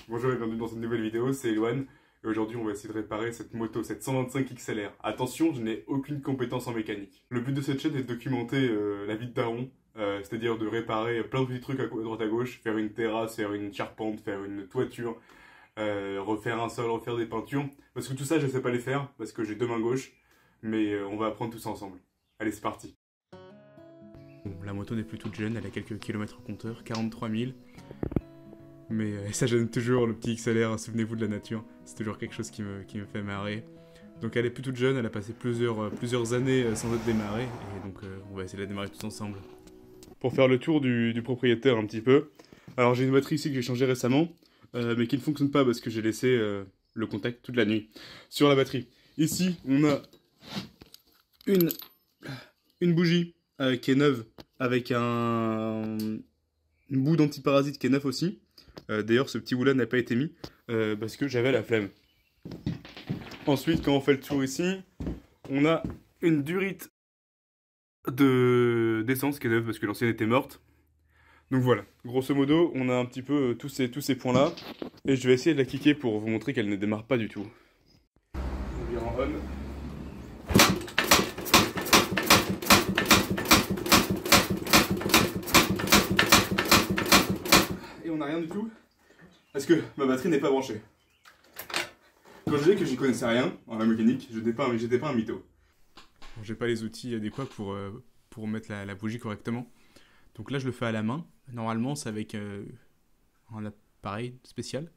Bonjour et bienvenue dans une nouvelle vidéo, c'est Eloane. Et aujourd'hui on va essayer de réparer cette moto, cette 125 XLR. Attention, je n'ai aucune compétence en mécanique. Le but de cette chaîne est de documenter la vie de daron, c'est-à-dire de réparer plein de petits trucs à droite à gauche, faire une terrasse, faire une charpente, faire une toiture, refaire un sol, refaire des peintures. Parce que tout ça je ne sais pas les faire, parce que j'ai deux mains gauches, mais on va apprendre tout ça ensemble. Allez, c'est parti. Bon, la moto n'est plus toute jeune, elle a quelques kilomètres au compteur, 43 000. Mais ça gêne toujours le petit XLR, souvenez-vous de la nature, c'est toujours quelque chose qui me fait marrer. Donc elle est plus toute jeune, elle a passé plusieurs années sans être démarrée, et donc on va essayer de la démarrer tous ensemble. Pour faire le tour du propriétaire un petit peu, alors j'ai une batterie ici que j'ai changée récemment, mais qui ne fonctionne pas parce que j'ai laissé le contact toute la nuit sur la batterie. Ici on a une bougie qui est neuve, avec une boue d'antiparasite qui est neuve aussi. D'ailleurs, ce petit bout-là n'a pas été mis parce que j'avais la flemme. Ensuite, quand on fait le tour ici, on a une durite d'essence qui est neuve parce que l'ancienne était morte. Donc voilà, grosso modo, on a un petit peu tous ces points-là. Et je vais essayer de la kicker pour vous montrer qu'elle ne démarre pas du tout. On vire en on. Et on n'a rien du tout parce que ma batterie n'est pas branchée. Quand je disais que j'y connaissais rien en la mécanique, j'étais pas un mytho. Bon, j'ai pas les outils adéquats pour mettre la bougie correctement. Donc là je le fais à la main. Normalement c'est avec un appareil spécial.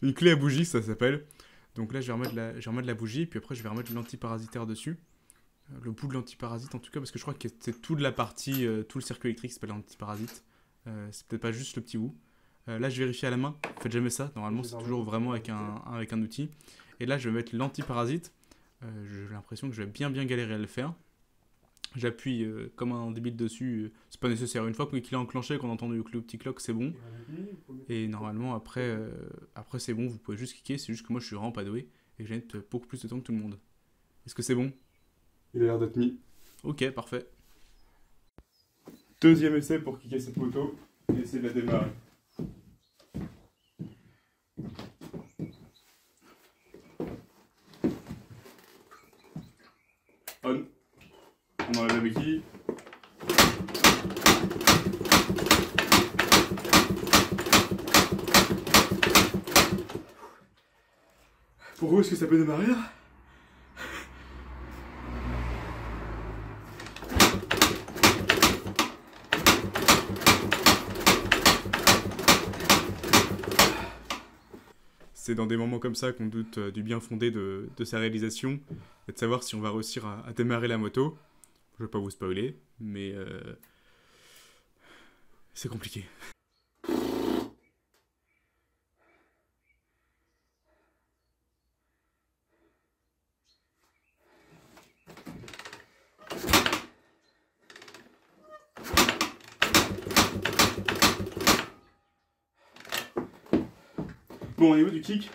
Une clé à bougie ça s'appelle. Donc là je vais remettre la bougie, puis après je vais remettre l'antiparasitaire dessus. Le bout de l'antiparasite en tout cas, parce que je crois que c'est toute la partie, tout le circuit électrique qui s'appelle l'antiparasite. C'est peut-être pas juste le petit bout. Là je vérifie à la main, faites jamais ça, normalement c'est toujours vraiment avec un outil. Et là je vais mettre l'antiparasite, j'ai l'impression que je vais bien galérer à le faire. J'appuie comme un débile dessus, c'est pas nécessaire, une fois qu'il est enclenché, qu'on entend le petit clock, c'est bon. Et normalement après c'est bon, vous pouvez juste cliquer, c'est juste que moi je suis vraiment pas doué et que j'ai beaucoup plus de temps que tout le monde. Est-ce que c'est bon? Il a l'air d'être mis. Ok, parfait. Deuxième essai pour cliquer cette moto et essayer de la démarrer. On enlève la béquille. Pour vous, est-ce que ça peut démarrer là? C'est dans des moments comme ça qu'on doute du bien fondé de sa réalisation et de savoir si on va réussir à démarrer la moto. Je ne vais pas vous spoiler, mais c'est compliqué. Bon, au niveau du kick,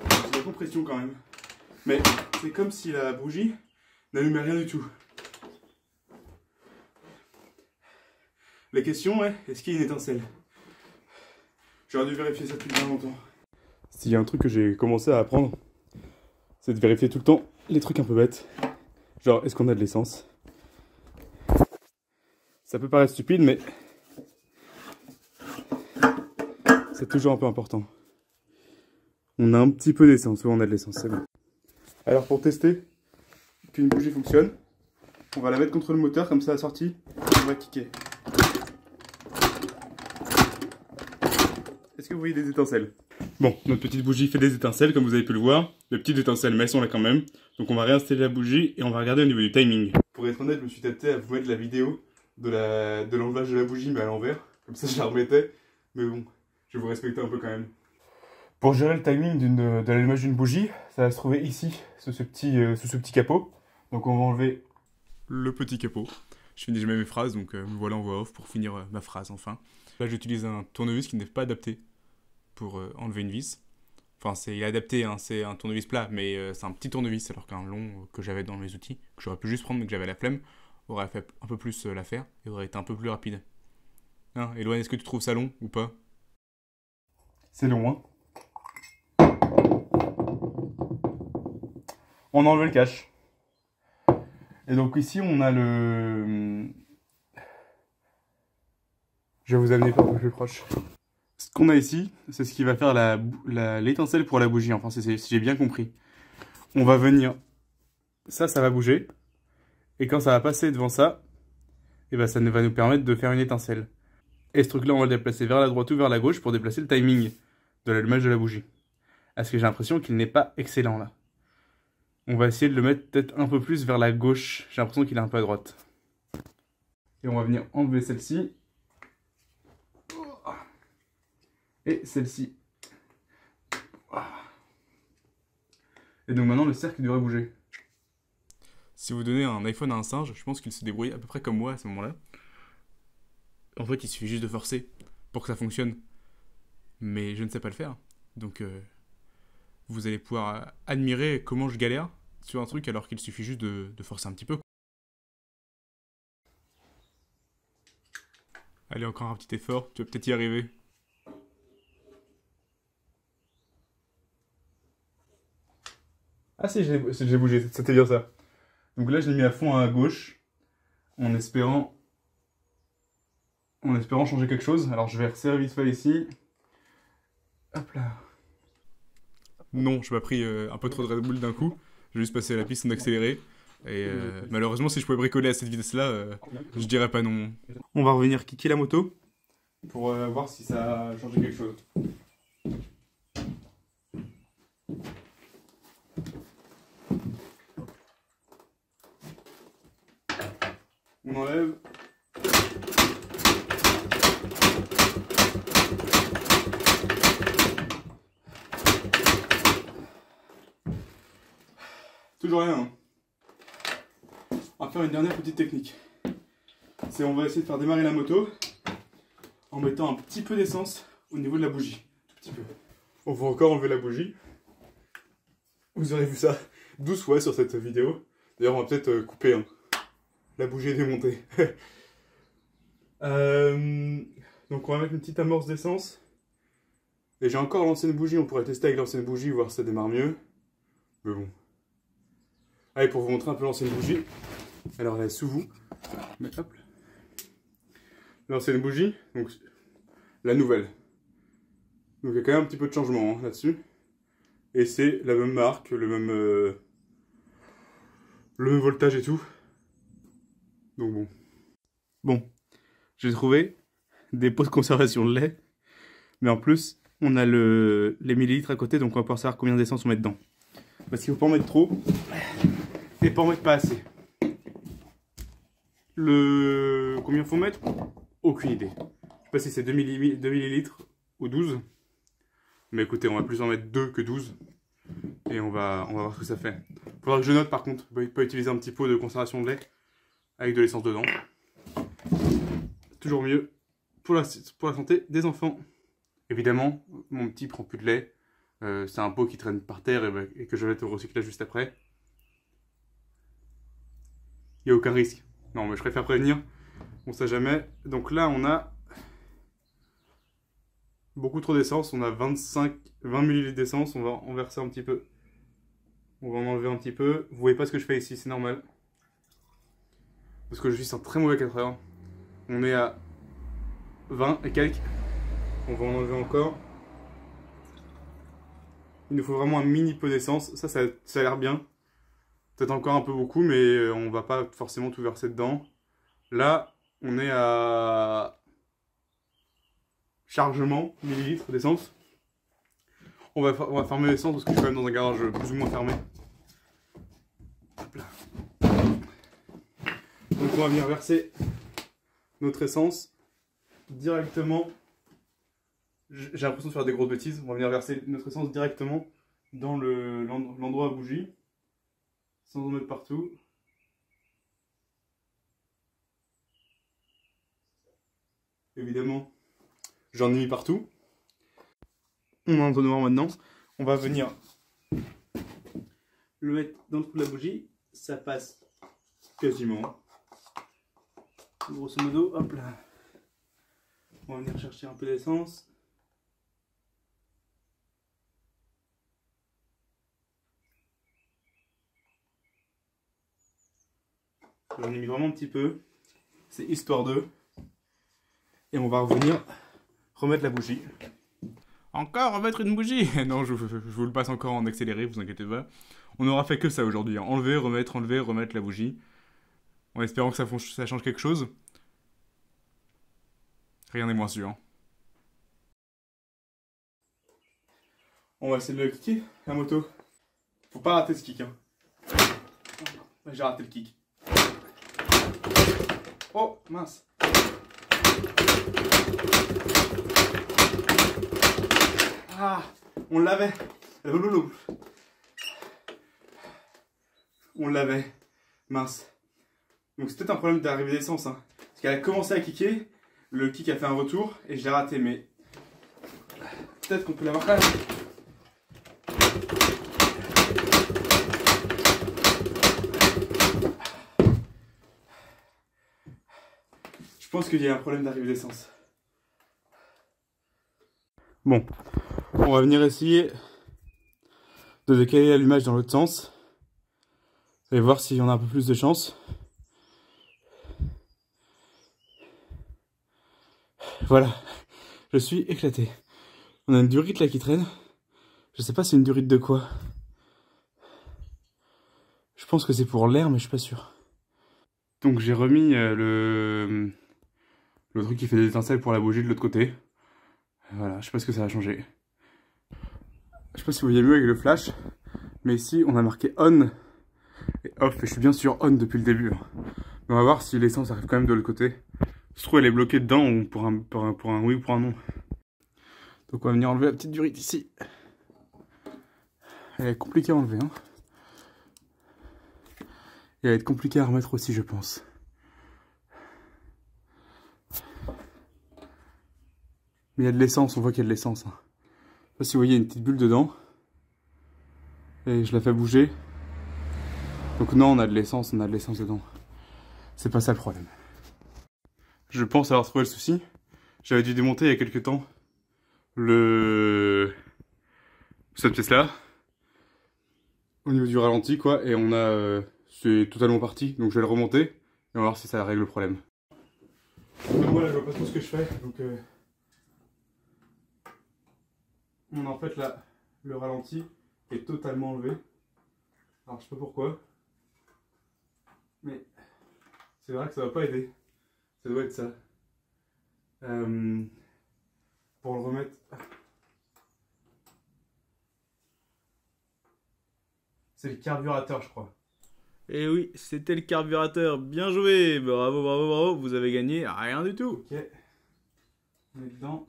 c'est la compression quand même. Mais c'est comme si la bougie n'allumait rien du tout. La question est, est-ce qu'il y a une étincelle? J'aurais dû vérifier ça depuis bien longtemps. S'il y a un truc que j'ai commencé à apprendre, c'est de vérifier tout le temps les trucs un peu bêtes. Genre, est-ce qu'on a de l'essence? Ça peut paraître stupide, mais c'est toujours un peu important. On a un petit peu d'essence, oui on a de l'essence, c'est bon. Alors pour tester qu'une bougie fonctionne, on va la mettre contre le moteur, comme ça à la sortie, on va kicker. Est-ce que vous voyez des étincelles? Bon, notre petite bougie fait des étincelles, comme vous avez pu le voir. Les petites étincelles, mais elles sont là quand même. Donc on va réinstaller la bougie et on va regarder au niveau du timing. Pour être honnête, je me suis tâté à vous mettre la vidéo de l'enlevage de la bougie, mais à l'envers. Comme ça je la remettais. Mais bon, je vais vous respecter un peu quand même. Pour gérer le timing de l'allumage d'une bougie, ça va se trouver ici, sous ce petit capot. Donc on va enlever le petit capot. Je finis jamais mes phrases, donc me voilà en voix off pour finir ma phrase enfin. Là j'utilise un tournevis qui n'est pas adapté pour enlever une vis. Enfin il est adapté, hein, c'est un tournevis plat, mais c'est un petit tournevis alors qu'un long que j'avais dans mes outils, que j'aurais pu juste prendre mais que j'avais la flemme, aurait fait un peu plus l'affaire et aurait été un peu plus rapide. Hein, Eloane, est-ce que tu trouves ça long ou pas? C'est long, hein. On a enlevé le cache. Et donc ici, on a le... Je vais vous amener un peu plus proche. Ce qu'on a ici, c'est ce qui va faire l'étincelle pour la bougie. Enfin, si j'ai bien compris. On va venir... Ça va bouger. Et quand ça va passer devant ça, et ben ça va nous permettre de faire une étincelle. Et ce truc-là, on va le déplacer vers la droite ou vers la gauche pour déplacer le timing de l'allumage de la bougie. Parce que j'ai l'impression qu'il n'est pas excellent là. On va essayer de le mettre peut-être un peu plus vers la gauche. J'ai l'impression qu'il est un peu à droite. Et on va venir enlever celle-ci. Et celle-ci. Et donc maintenant, le cercle devrait bouger. Si vous donnez un iPhone à un singe, je pense qu'il se débrouille à peu près comme moi à ce moment-là. En fait, il suffit juste de forcer pour que ça fonctionne. Mais je ne sais pas le faire. Donc, vous allez pouvoir admirer comment je galère sur un truc alors qu'il suffit juste de forcer un petit peu. Allez, encore un petit effort, tu vas peut-être y arriver. Ah si, j'ai bougé, c'était bien ça. Donc là, je l'ai mis à fond à gauche, en espérant changer quelque chose. Alors je vais resserrer vite fait ici. Hop là. Non, je m'ai pris un peu trop de Red Bull d'un coup. J'ai juste passé à la piste en accéléré. Et malheureusement, si je pouvais bricoler à cette vitesse-là, je dirais pas non. On va revenir kicker la moto pour voir si ça a changé quelque chose. On enlève. Toujours rien. Hein. On va faire une dernière petite technique. C'est on va essayer de faire démarrer la moto en mettant un petit peu d'essence au niveau de la bougie. Tout petit peu. On va encore enlever la bougie. Vous aurez vu ça 12 fois sur cette vidéo. D'ailleurs, on va peut-être couper. Hein. La bougie est démontée. Donc on va mettre une petite amorce d'essence. Et j'ai encore l'ancienne bougie. On pourrait tester avec l'ancienne bougie, voir si ça démarre mieux. Mais bon. Allez, pour vous montrer un peu l'ancienne bougie. Alors elle est sous vous. Mais hop. L'ancienne bougie, donc la nouvelle. Donc il y a quand même un petit peu de changement hein, là-dessus. Et c'est la même marque, le même voltage et tout. Donc bon. Bon, j'ai trouvé des pots de conservation de lait. Mais en plus, on a les millilitres à côté, donc on va pouvoir savoir combien d'essence on met dedans. Parce qu'il ne faut pas en mettre trop. Et pas en mettre pas assez. Combien il faut mettre? Aucune idée. Je sais pas si c'est 2 millilitres ou 12. Mais écoutez, on va plus en mettre 2 que 12. Et on va voir ce que ça fait. Faudra que je note par contre. Pas utiliser un petit pot de conservation de lait avec de l'essence dedans. Toujours mieux pour la santé des enfants. Évidemment, mon petit prend plus de lait. C'est un pot qui traîne par terre et que je vais mettre au recyclage juste après. Il n'y a aucun risque. Non, mais je préfère prévenir. On sait jamais. Donc là, on a beaucoup trop d'essence. On a 20 ml d'essence. On va en verser un petit peu. On va en enlever un petit peu. Vous voyez pas ce que je fais ici, c'est normal. Parce que je suis un très mauvais 4 heures. On est à 20 et quelques. On va en enlever encore. Il nous faut vraiment un mini peu d'essence. Ça a l'air bien. Peut-être encore un peu beaucoup, mais on va pas forcément tout verser dedans. Là, on est à chargement, millilitres d'essence. On va fermer l'essence parce que je suis quand même dans un garage plus ou moins fermé. Hop là. Donc on va venir verser notre essence directement. J'ai l'impression de faire des grosses bêtises. On va venir verser notre essence directement dans l'endroit à bougie. Sans en mettre partout. Évidemment, j'en ai mis partout. On a un entonnoir maintenant. On va venir le mettre dans le trou de la bougie. Ça passe quasiment. Grosso modo, hop là. On va venir chercher un peu d'essence. J'en ai mis vraiment un petit peu. C'est histoire de. Et on va revenir remettre la bougie. Encore remettre une bougie? Non, je vous le passe encore en accéléré, vous inquiétez pas. On n'aura fait que ça aujourd'hui. Hein. Enlever, remettre la bougie. En espérant que ça change quelque chose. Rien n'est moins sûr. On va essayer de le kicker, la moto. Faut pas rater ce kick. Hein. J'ai raté le kick. Oh, mince. Ah, on l'avait. On l'avait. Mince. Donc c'est peut-être un problème d'arrivée d'essence. Hein. Parce qu'elle a commencé à kicker. Le kick a fait un retour et je l'ai raté. Mais peut-être qu'on peut l'avoir quand même. Je pense qu'il y a un problème d'arrivée d'essence. Bon, on va venir essayer de décaler l'allumage dans l'autre sens et voir s'il y en a un peu plus de chance. Voilà, je suis éclaté. On a une durite là qui traîne. Je sais pas c'est une durite de quoi. Je pense que c'est pour l'air mais je suis pas sûr. Donc j'ai remis le truc qui fait des étincelles pour la bougie de l'autre côté. Voilà, je sais pas ce que ça va changer. Je sais pas si vous voyez mieux avec le flash, mais ici on a marqué on et off, et je suis bien sûr on depuis le début. Mais on va voir si l'essence arrive quand même de l'autre côté. Je trouve elle est bloquée dedans ou pour un oui ou pour un non. Donc on va venir enlever la petite durite ici. Elle est compliquée à enlever. Hein. Et elle va être compliquée à remettre aussi je pense. Mais il y a de l'essence, on voit qu'il y a de l'essence. Hein. Je sais pas si vous voyez une petite bulle dedans. Et je la fais bouger. Donc non, on a de l'essence dedans. C'est pas ça le problème. Je pense avoir trouvé le souci. J'avais dû démonter il y a quelques temps cette pièce là. Au niveau du ralenti quoi. Et on a... c'est totalement parti. Donc je vais le remonter. Et on va voir si ça règle le problème. Donc voilà, je vois pas trop ce que je fais. Donc... on a en fait là le ralenti est totalement enlevé. Alors je sais pas pourquoi. Mais c'est vrai que ça va pas aider. Ça doit être ça. Pour le remettre. C'est le carburateur je crois. Et oui, c'était le carburateur. Bien joué. Bravo, bravo, bravo. Vous avez gagné rien du tout. Ok. On est dedans.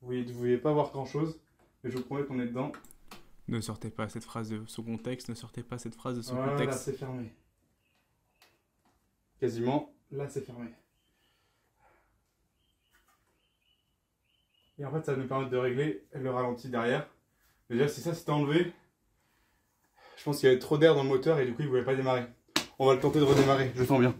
Vous ne voyez pas voir grand chose, mais je vous promets qu'on est dedans. Ne sortez pas cette phrase de son contexte, ne sortez pas cette phrase de son voilà, contexte. Là c'est fermé. Quasiment, là c'est fermé. Et en fait ça va nous permettre de régler le ralenti derrière. Déjà si ça c'était enlevé, je pense qu'il y avait trop d'air dans le moteur et du coup il ne voulait pas démarrer. On va le tenter de redémarrer, je sens bien.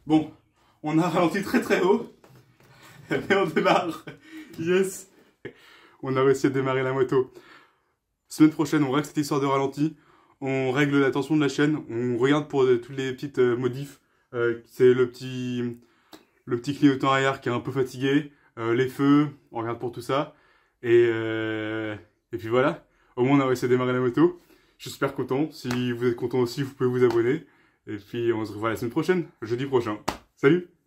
Bon, on a ralenti très très haut, mais on démarre. Yes. On a réussi à démarrer la moto. Semaine prochaine, on règle cette histoire de ralenti. On règle la tension de la chaîne. On regarde pour toutes les petites modifs. C'est le petit clignotant arrière qui est un peu fatigué. Les feux, on regarde pour tout ça. Et puis voilà. Au moins, on a réussi à démarrer la moto. Je suis super content. Si vous êtes content aussi, vous pouvez vous abonner. Et puis, on se revoit la semaine prochaine, jeudi prochain. Salut!